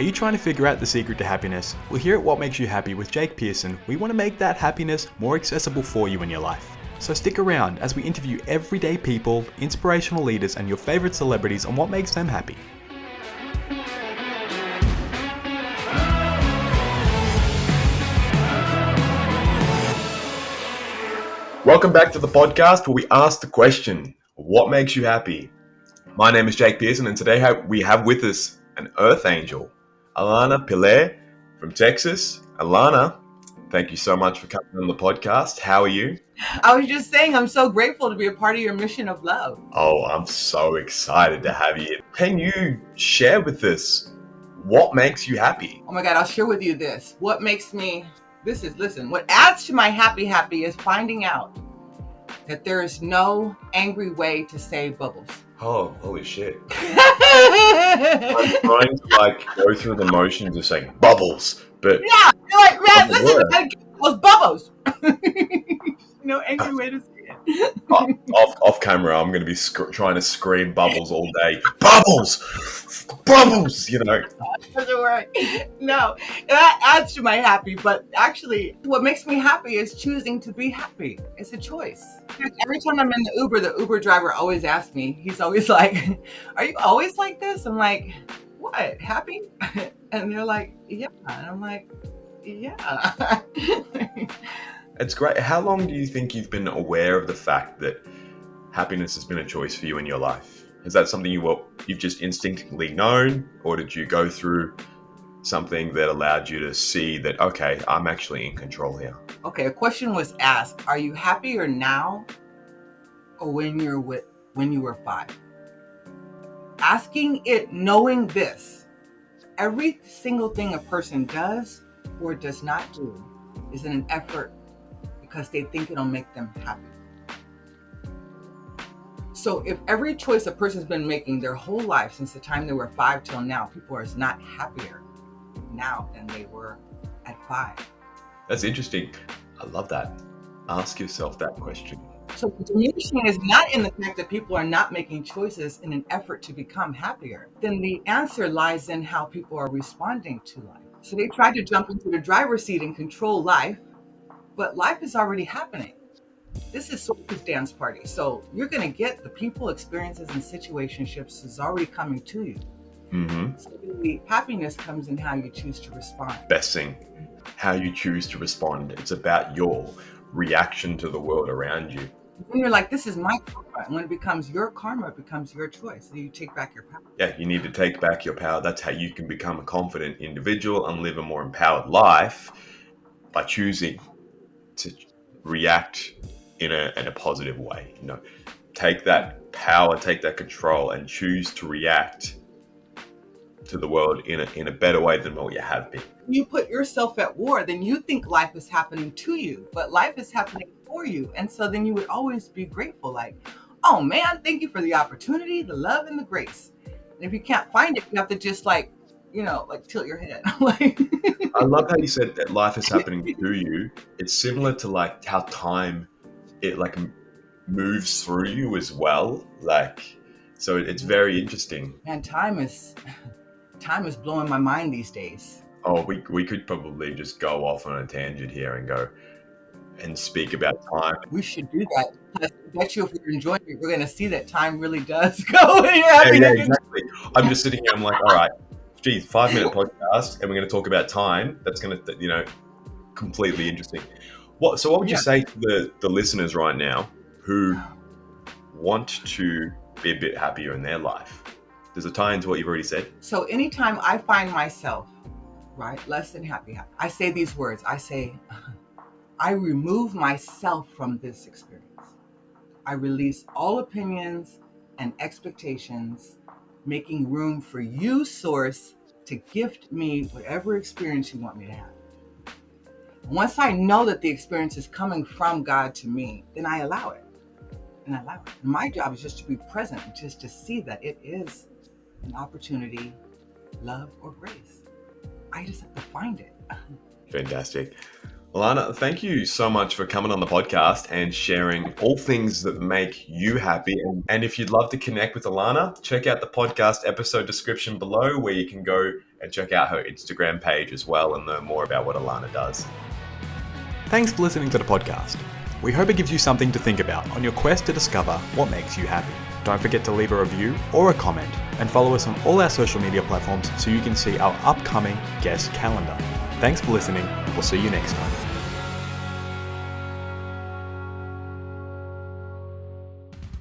Are you trying to figure out the secret to happiness? Well, here at What Makes You Happy with Jake Pearson, we want to make that happiness more accessible for you in your life. So stick around as we interview everyday people, inspirational leaders, and your favorite celebrities on what makes them happy. Welcome back to the podcast where we ask the question, what makes you happy? My name is Jake Pearson, and today we have with us an earth angel, Alana Pilar from Texas. Alana, thank you so much for coming on the podcast. How are you? I was just saying, I'm so grateful to be a part of your mission of love. Oh, I'm so excited to have you. Can you share with us what makes you happy? Oh my God, I'll share with you this. What adds to my happy is finding out that there is no angry way to save bubbles. Oh, holy shit. I'm trying to go through the motions of saying bubbles, but... Yeah, you're like, man, listen, I get those bubbles. No angry way to say it. Off camera, I'm going to be trying to scream bubbles all day. Bubbles! Bubbles! Doesn't work. No, that adds to my happy, but actually what makes me happy is choosing to be happy. It's a choice. Every time I'm in the Uber driver always asks me, he's always like, are you always like this? I'm like, what, happy? And they're like, yeah. And I'm like, yeah. It's great. How long do you think you've been aware of the fact that happiness has been a choice for you in your life? Is that something you've just instinctively known, or did you go through something that allowed you to see that, okay, I'm actually in control here? Okay, a question was asked, are you happier now or when you were 5? Asking it, knowing this, every single thing a person does or does not do is in an effort because they think it'll make them happy. So if every choice a person's been making their whole life since the time they were 5 till now, people are not happier now than they were at 5. That's interesting. I love that. Ask yourself that question. So the diminishing is not in the fact that people are not making choices in an effort to become happier. Then the answer lies in how people are responding to life. So they try to jump into the driver's seat and control life, but life is already happening. This is Soul's dance party. So you're going to get the people, experiences, and situationships is already coming to you. Mm-hmm. So the happiness comes in how you choose to respond. Best thing, how you choose to respond. It's about your reaction to the world around you. When you're like, this is my karma. And when it becomes your karma, it becomes your choice. So you take back your power. Yeah, you need to take back your power. That's how you can become a confident individual and live a more empowered life by choosing to react in a positive way. Take that power, take that control, and choose to react to the world in a better way than what you have been. You put yourself at war, then you think life is happening to you, but life is happening for you. And so then you would always be grateful, like, oh man, thank you for the opportunity, the love, and the grace. And if you can't find it, you have to just tilt your head. I love how you said that life is happening to you. It's similar to how time, it moves through you as well. So it's very interesting. And time is blowing my mind these days. Oh, we could probably just go off on a tangent here and go and speak about time. We should do that. I bet you if we're enjoying it, we're going to see that time really does go when you're having exactly. I'm just sitting here, I'm like, all right, 5-minute podcast, and we're going to talk about time. That's going to, completely interesting. What would you say to the listeners right now who want to be a bit happier in their life? Does it tie into what you've already said? So anytime I find myself, less than happy, I say these words. I say, I remove myself from this experience. I release all opinions and expectations, making room for you, Source, to gift me whatever experience you want me to have. Once I know that the experience is coming from God to me, then I allow it. My job is just to be present, just to see that it is an opportunity, love, or grace. I just have to find it. Fantastic. Alana, thank you so much for coming on the podcast and sharing all things that make you happy. And if you'd love to connect with Alana, check out the podcast episode description below where you can go and check out her Instagram page as well and learn more about what Alana does. Thanks for listening to the podcast. We hope it gives you something to think about on your quest to discover what makes you happy. Don't forget to leave a review or a comment and follow us on all our social media platforms so you can see our upcoming guest calendar. Thanks for listening. We'll see you next time.